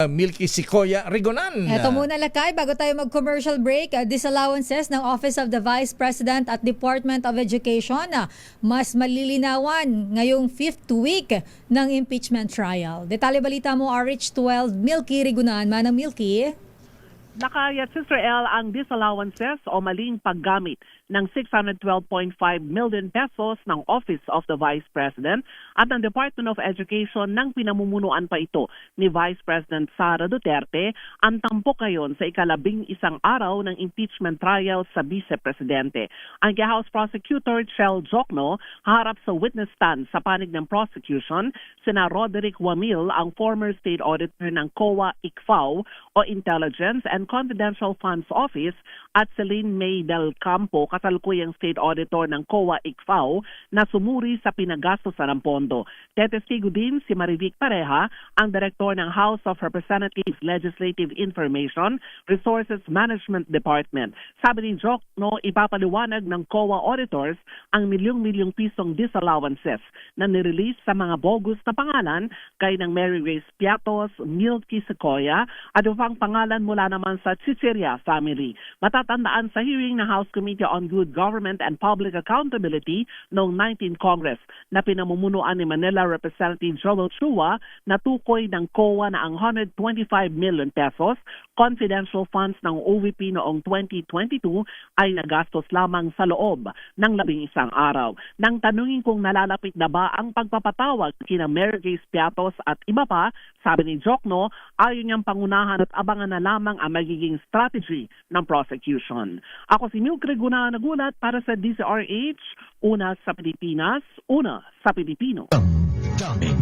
Milky Sequoia Rigonan. Ito muna lakay, bago tayo mag-commercial break, disallowances ng Office of the Vice President at Department of Education mas malilinawan ngayong 5th week ng impeachment trial. Detalye balita mo, RH12, Milky Rigonan. Manang Milky. Nakayat Sister L ang disallowances o maling paggamit ng 612.5 million pesos ng Office of the Vice President at ng Department of Education nang pinamumunuan pa ito ni Vice President Sara Duterte ang tampok ngayon sa ika-11 araw ng impeachment trial sa Vice Presidente. Ang House Prosecutor Chel Jokno harap sa witness stand sa panig ng prosecution sina Roderick Wamil, ang former state auditor ng COA-ICFAO o Intelligence and Confidential Funds Office, at Celine May Del Campo, kasalukuyang state auditor ng COA-ICFAO na sumuri sa pinagastusan ng pondo. Tetestigo din si Marivic Pareha, ang direktor ng House of Representatives Legislative Information Resources Management Department. Sabi ni Jokno, ipapaliwanag ng COA auditors ang milyong-milyong pisong disallowances na nirelease sa mga bogus na pangalan kay ng Mary Grace Piatos, Milky Sequoia at upang pangalan mula naman sa Chicheria family. Matatandaan sa hearing ng House Committee on Good Government and Public Accountability noong 19th Congress na pinamumunuan ni Manila Representative Joel Chua na tukoy ng COA na ang 125 million pesos confidential funds ng OVP noong 2022 ay nagastos lamang sa loob ng 11 araw. Nang tanungin kung nalalapit na ba ang pagpapatawag kina Mary Grace Piatos at iba pa, sabi ni Jokno, ayaw niyang pangunahan at abangan na lamang ang magiging strategy ng prosecution. Ako si Milky Rigonan, nagulat para sa DZRH, una sa Pilipinas, una sa Pilipino. Daming